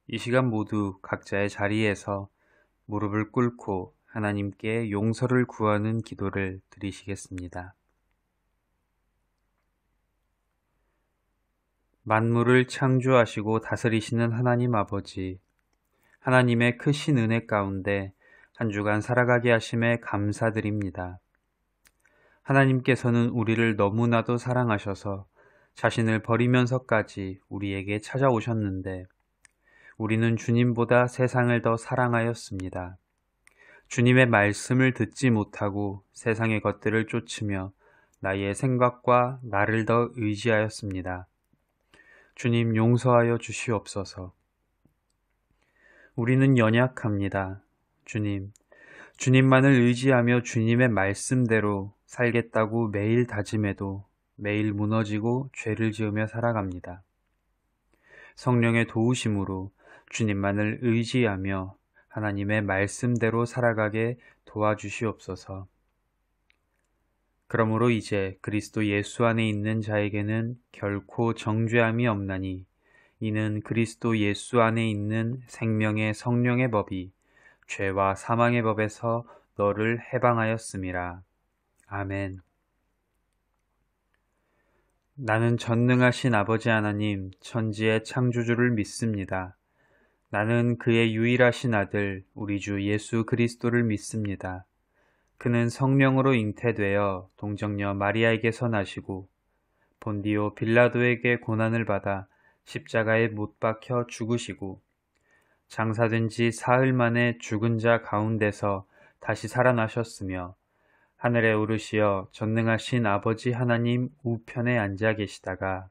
이 시간 모두 각자의 자리에서 무릎을 꿇고 하나님께 용서를 구하는 기도를 드리시겠습니다. 만물을 창조하시고 다스리시는 하나님 아버지, 하나님의 크신 은혜 가운데 한 주간 살아가게 하심에 감사드립니다. 하나님께서는 우리를 너무나도 사랑하셔서 자신을 버리면서까지 우리에게 찾아오셨는데 우리는 주님보다 세상을 더 사랑하였습니다. 주님의 말씀을 듣지 못하고 세상의 것들을 쫓으며 나의 생각과 나를 더 의지하였습니다. 주님 용서하여 주시옵소서. 우리는 연약합니다. 주님만을 의지하며 주님의 말씀대로 살겠다고 매일 다짐해도 매일 무너지고 죄를 지으며 살아갑니다. 성령의 도우심으로 주님만을 의지하며 하나님의 말씀대로 살아가게 도와주시옵소서. 그러므로 이제 그리스도 예수 안에 있는 자에게는 결코 정죄함이 없나니 이는 그리스도 예수 안에 있는 생명의 성령의 법이 죄와 사망의 법에서 너를 해방하였음이라. 아멘. 나는 전능하신 아버지 하나님, 천지의 창조주를 믿습니다. 나는 그의 유일하신 아들, 우리 주 예수 그리스도를 믿습니다. 그는 성령으로 잉태되어 동정녀 마리아에게서 나시고 본디오 빌라도에게 고난을 받아 십자가에 못 박혀 죽으시고 장사된 지 사흘 만에 죽은 자 가운데서 다시 살아나셨으며 하늘에 오르시어 전능하신 아버지 하나님 우편에 앉아 계시다가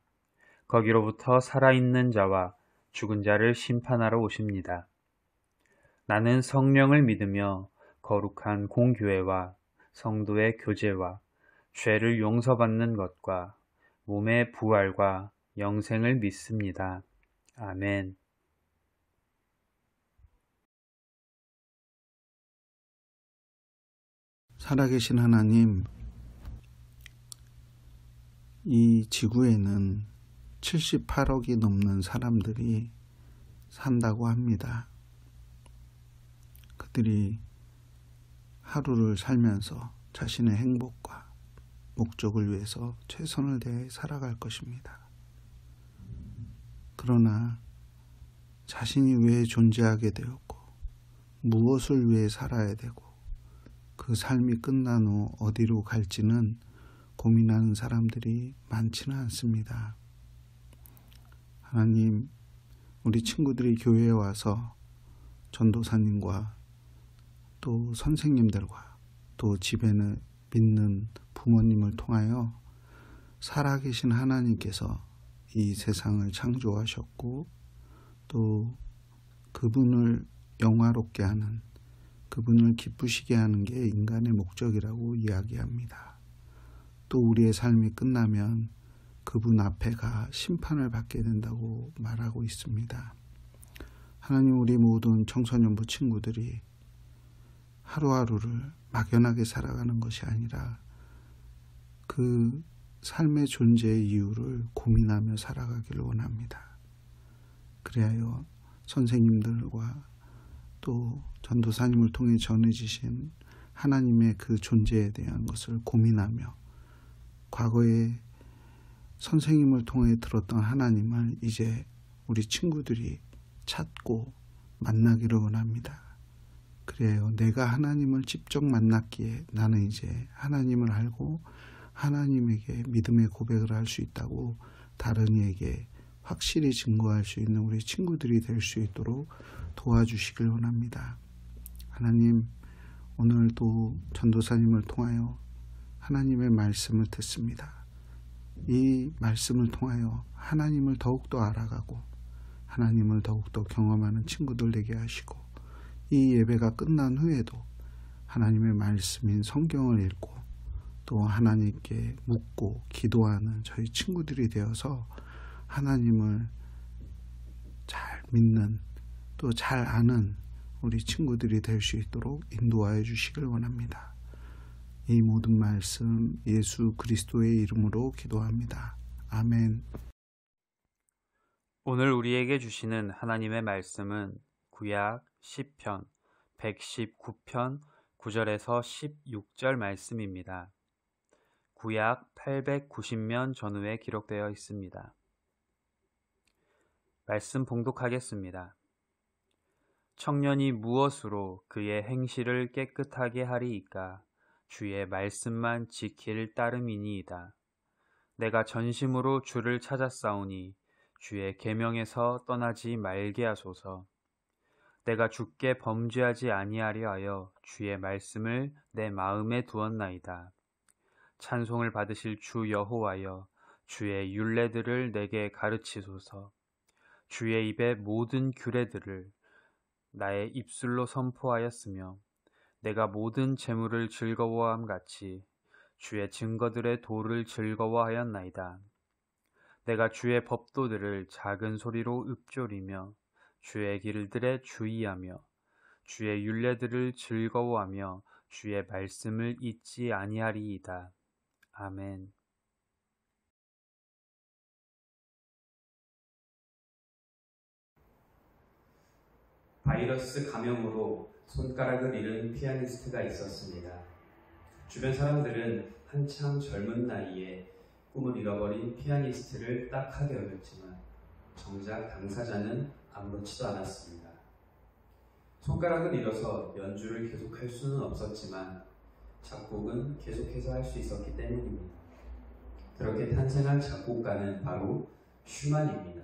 거기로부터 살아있는 자와 죽은 자를 심판하러 오십니다. 나는 성령을 믿으며 거룩한 공교회와 성도의 교제와 죄를 용서받는 것과 몸의 부활과 영생을 믿습니다. 아멘. 살아계신 하나님, 이 지구에는 78억이 넘는 사람들이 산다고 합니다. 그들이 하루를 살면서 자신의 행복과 목적을 위해서 최선을 다해 살아갈 것입니다. 그러나 자신이 왜 존재하게 되었고 무엇을 위해 살아야 되고 그 삶이 끝난 후 어디로 갈지는 고민하는 사람들이 많지는 않습니다. 하나님, 우리 친구들이 교회에 와서 전도사님과 또 선생님들과 또 집에는 믿는 부모님을 통하여 살아계신 하나님께서 이 세상을 창조하셨고 또 그분을 영화롭게 하는, 그분을 기쁘시게 하는 게 인간의 목적이라고 이야기합니다. 또 우리의 삶이 끝나면 그분 앞에 가 심판을 받게 된다고 말하고 있습니다. 하나님, 우리 모든 청소년부 친구들이 하루하루를 막연하게 살아가는 것이 아니라 그 삶의 존재의 이유를 고민하며 살아가기를 원합니다. 그리하여 선생님들과 또 전도사님을 통해 전해지신 하나님의 그 존재에 대한 것을 고민하며 과거에 선생님을 통해 들었던 하나님을 이제 우리 친구들이 찾고 만나기를 원합니다. 그래요. 내가 하나님을 직접 만났기에 나는 이제 하나님을 알고 하나님에게 믿음의 고백을 할 수 있다고 다른 이에게 확실히 증거할 수 있는 우리 친구들이 될 수 있도록 도와주시길 원합니다. 하나님, 오늘도 전도사님을 통하여 하나님의 말씀을 듣습니다. 이 말씀을 통하여 하나님을 더욱더 알아가고 하나님을 더욱더 경험하는 친구들 되게 하시고 이 예배가 끝난 후에도 하나님의 말씀인 성경을 읽고 또 하나님께 묻고 기도하는 저희 친구들이 되어서 하나님을 잘 믿는 또 잘 아는 우리 친구들이 될 수 있도록 인도하여 주시길 원합니다. 이 모든 말씀 예수 그리스도의 이름으로 기도합니다. 아멘. 오늘 우리에게 주시는 하나님의 말씀은 구약 10편 119편 9절에서 16절 말씀입니다. 구약 890년 전후에 기록되어 있습니다. 말씀 봉독하겠습니다. 청년이 무엇으로 그의 행실을 깨끗하게 하리이까? 주의 말씀만 지킬 따름이니이다. 내가 전심으로 주를 찾았사오니 주의 계명에서 떠나지 말게 하소서. 내가 주께 범죄하지 아니하려 하여 주의 말씀을 내 마음에 두었나이다. 찬송을 받으실 주 여호와여, 주의 율례들을 내게 가르치소서. 주의 입의 모든 규례들을 나의 입술로 선포하였으며 내가 모든 재물을 즐거워함 같이 주의 증거들의 도를 즐거워하였나이다. 내가 주의 법도들을 작은 소리로 읊조리며 주의 길들에 주의하며 주의 율례들을 즐거워하며 주의 말씀을 잊지 아니하리이다. 아멘. 바이러스 감염으로 손가락을 잃은 피아니스트가 있었습니다. 주변 사람들은 한참 젊은 나이에 꿈을 잃어버린 피아니스트를 딱하게 여겼지만 정작 당사자는 아무렇지도 않았습니다. 손가락을 잃어서 연주를 계속할 수는 없었지만 작곡은 계속해서 할 수 있었기 때문입니다. 그렇게 탄생한 작곡가는 바로 슈만입니다.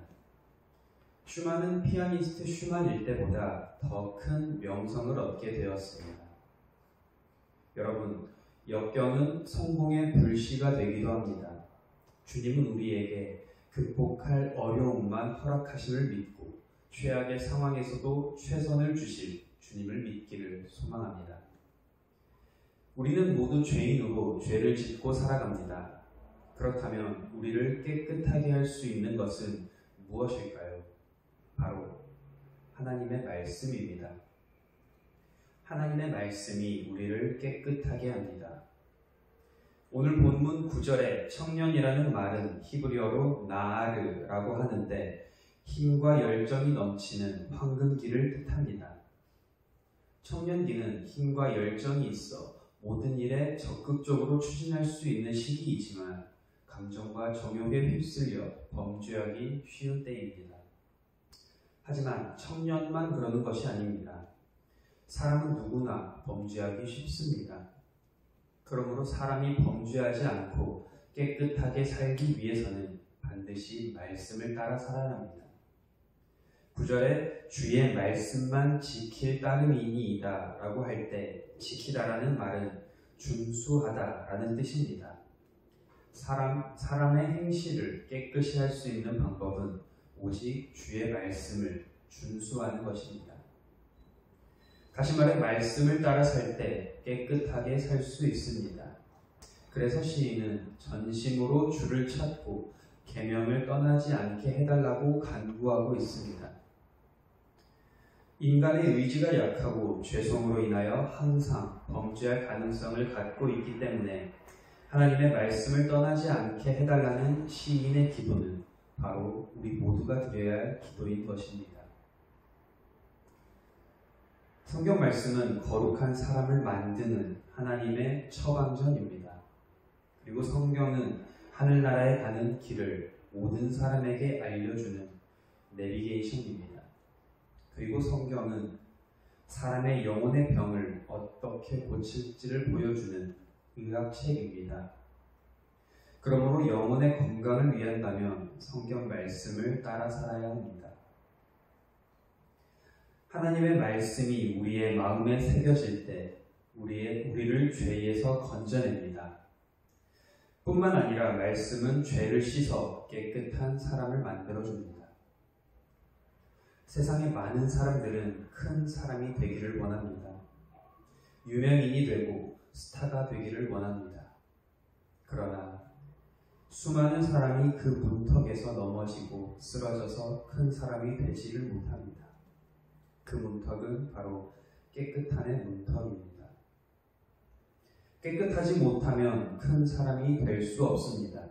슈만은 피아니스트 슈만일 때보다 더 큰 명성을 얻게 되었습니다. 여러분, 역경은 성공의 불씨가 되기도 합니다. 주님은 우리에게 극복할 어려움만 허락하심을 믿고 최악의 상황에서도 최선을 주실 주님을 믿기를 소망합니다. 우리는 모두 죄인으로 죄를 짓고 살아갑니다. 그렇다면 우리를 깨끗하게 할 수 있는 것은 무엇일까요? 바로 하나님의 말씀입니다. 하나님의 말씀이 우리를 깨끗하게 합니다. 오늘 본문 9절에 청년이라는 말은 히브리어로 나아르라고 하는데 힘과 열정이 넘치는 황금기를 뜻합니다. 청년기는 힘과 열정이 있어 모든 일에 적극적으로 추진할 수 있는 시기이지만 감정과 정욕에 휩쓸려 범죄하기 쉬운 때입니다. 하지만 청년만 그러는 것이 아닙니다. 사람은 누구나 범죄하기 쉽습니다. 그러므로 사람이 범죄하지 않고 깨끗하게 살기 위해서는 반드시 말씀을 따라 살아야 합니다. 9절에 주의 말씀만 지킬 따름이니이다 라고 할 때 지키다라는 말은 준수하다라는 뜻입니다. 사람의 행실을 깨끗이 할 수 있는 방법은 오직 주의 말씀을 준수하는 것입니다. 다시 말해 말씀을 따라 살 때 깨끗하게 살 수 있습니다. 그래서 시인은 전심으로 주를 찾고 계명을 떠나지 않게 해달라고 간구하고 있습니다. 인간의 의지가 약하고 죄성으로 인하여 항상 범죄할 가능성을 갖고 있기 때문에 하나님의 말씀을 떠나지 않게 해달라는 시인의 기도는 바로 우리 모두가 드려야 할 기도인 것입니다. 성경 말씀은 거룩한 사람을 만드는 하나님의 처방전입니다. 그리고 성경은 하늘나라에 가는 길을 모든 사람에게 알려주는 내비게이션입니다. 그리고 성경은 사람의 영혼의 병을 어떻게 고칠지를 보여주는 의학책입니다. 그러므로 영혼의 건강을 위한다면 성경 말씀을 따라 살아야 합니다. 하나님의 말씀이 우리의 마음에 새겨질 때 우리를 죄에서 건져냅니다. 뿐만 아니라 말씀은 죄를 씻어 깨끗한 사람을 만들어줍니다. 세상의 많은 사람들은 큰 사람이 되기를 원합니다. 유명인이 되고 스타가 되기를 원합니다. 그러나 수많은 사람이 그 문턱에서 넘어지고 쓰러져서 큰 사람이 되지를 못합니다. 그 문턱은 바로 깨끗함의 문턱입니다. 깨끗하지 못하면 큰 사람이 될 수 없습니다.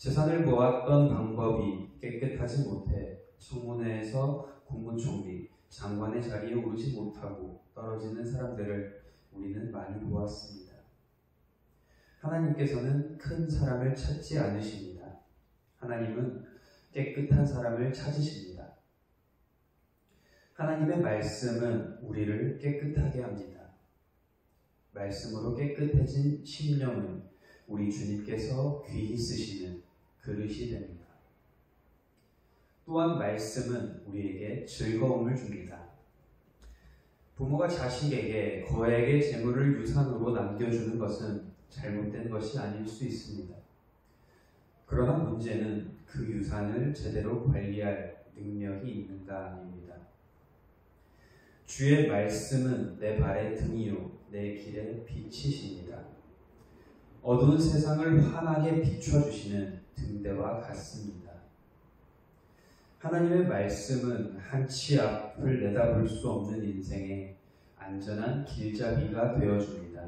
재산을 모았던 방법이 깨끗하지 못해 청문회에서 국무총리, 장관의 자리에 오르지 못하고 떨어지는 사람들을 우리는 많이 보았습니다. 하나님께서는 큰 사람을 찾지 않으십니다. 하나님은 깨끗한 사람을 찾으십니다. 하나님의 말씀은 우리를 깨끗하게 합니다. 말씀으로 깨끗해진 심령은 우리 주님께서 귀히 쓰시는 그릇이 됩니다. 또한 말씀은 우리에게 즐거움을 줍니다. 부모가 자식에게 거액의 재물을 유산으로 남겨주는 것은 잘못된 것이 아닐 수 있습니다. 그러나 문제는 그 유산을 제대로 관리할 능력이 있는가입니다. 주의 말씀은 내 발의 등이요 내 길의 빛이십니다. 어두운 세상을 환하게 비춰주시는 등대와 같습니다. 하나님의 말씀은 한치 앞을 내다볼 수 없는 인생의 안전한 길잡이가 되어줍니다.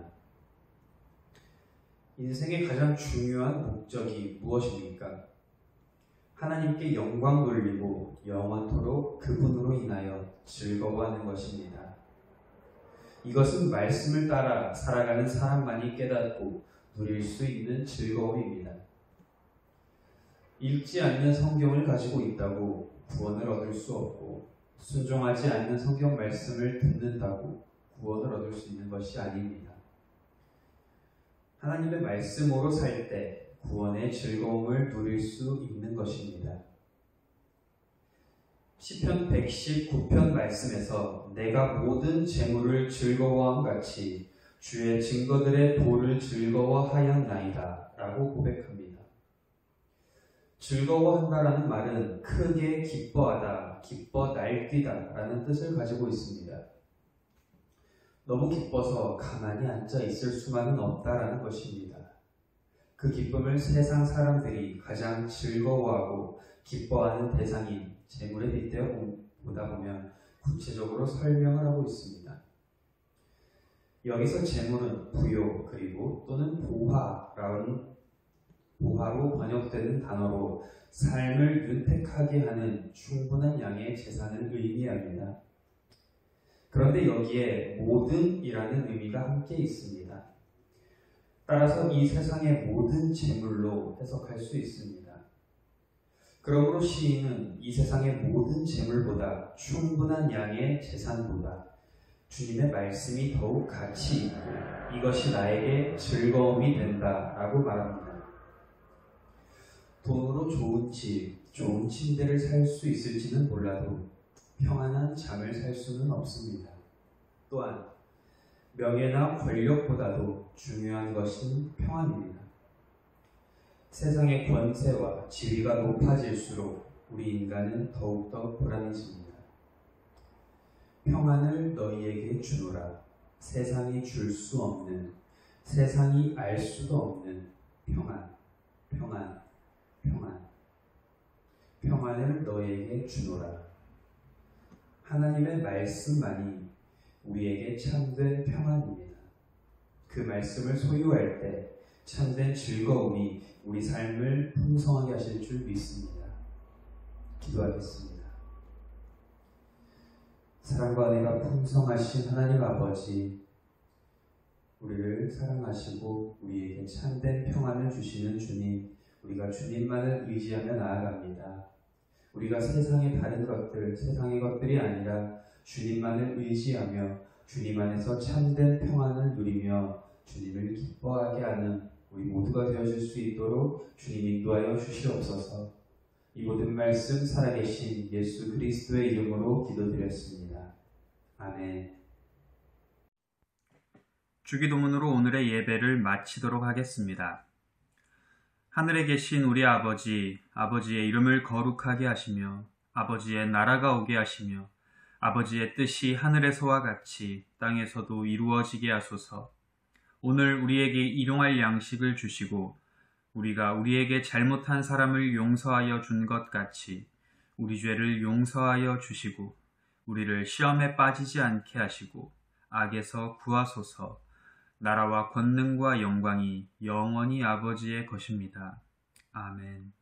인생의 가장 중요한 목적이 무엇입니까? 하나님께 영광 돌리고 영원토록 그분으로 인하여 즐거워하는 것입니다. 이것은 말씀을 따라 살아가는 사람만이 깨닫고 누릴 수 있는 즐거움입니다. 읽지 않는 성경을 가지고 있다고 구원을 얻을 수 없고 순종하지 않는 성경 말씀을 듣는다고 구원을 얻을 수 있는 것이 아닙니다. 하나님의 말씀으로 살 때 구원의 즐거움을 누릴 수 있는 것입니다. 시편 119편 말씀에서 내가 모든 재물을 즐거워함 같이 주의 증거들의 도를 즐거워하였나이다 라고 고백합니다. 즐거워한다라는 말은 크게 기뻐하다, 기뻐 날뛰다 라는 뜻을 가지고 있습니다. 너무 기뻐서 가만히 앉아 있을 수만은 없다라는 것입니다. 그 기쁨을 세상 사람들이 가장 즐거워하고 기뻐하는 대상인 재물에 빗대어 보다 보면 구체적으로 설명을 하고 있습니다. 여기서 재물은 부요 그리고 또는 보화로 번역되는 단어로 삶을 윤택하게 하는 충분한 양의 재산을 의미합니다. 그런데 여기에 모든이라는 의미가 함께 있습니다. 따라서 이 세상의 모든 재물로 해석할 수 있습니다. 그러므로 시인은 이 세상의 모든 재물보다 충분한 양의 재산보다 주님의 말씀이 더욱 가치 있고 이것이 나에게 즐거움이 된다라고 말합니다. 돈으로 좋은 집, 좋은 침대를 살 수 있을지는 몰라도 평안한 잠을 살 수는 없습니다. 또한 명예나 권력보다도 중요한 것은 평안입니다. 세상의 권세와 지위가 높아질수록 우리 인간은 더욱더 불안해집니다. 평안을 너희에게 주노라. 세상이 줄 수 없는, 세상이 알 수도 없는 평안, 평안, 평안. 평안을 너희에게 주노라. 하나님의 말씀만이 우리에게 참된 평안입니다. 그 말씀을 소유할 때 참된 즐거움이 우리 삶을 풍성하게 하실 줄 믿습니다. 기도하겠습니다. 사랑과 은혜가 풍성하신 하나님 아버지, 우리를 사랑하시고 우리에게 참된 평안을 주시는 주님, 우리가 주님만을 의지하며 나아갑니다. 우리가 세상의 다른 것들, 세상의 것들이 아니라 주님만을 의지하며 주님 안에서 참된 평안을 누리며 주님을 기뻐하게 하는 우리 모두가 되어줄 수 있도록 주님 인도하여 주시옵소서. 이 모든 말씀 살아계신 예수 그리스도의 이름으로 기도드렸습니다. 아멘. 주기도문으로 오늘의 예배를 마치도록 하겠습니다. 하늘에 계신 우리 아버지, 아버지의 이름을 거룩하게 하시며 아버지의 나라가 오게 하시며 아버지의 뜻이 하늘에서와 같이 땅에서도 이루어지게 하소서. 오늘 우리에게 일용할 양식을 주시고 우리가 우리에게 잘못한 사람을 용서하여 준 것 같이 우리 죄를 용서하여 주시고 우리를 시험에 빠지지 않게 하시고 악에서 구하소서. 나라와 권능과 영광이 영원히 아버지의 것입니다. 아멘.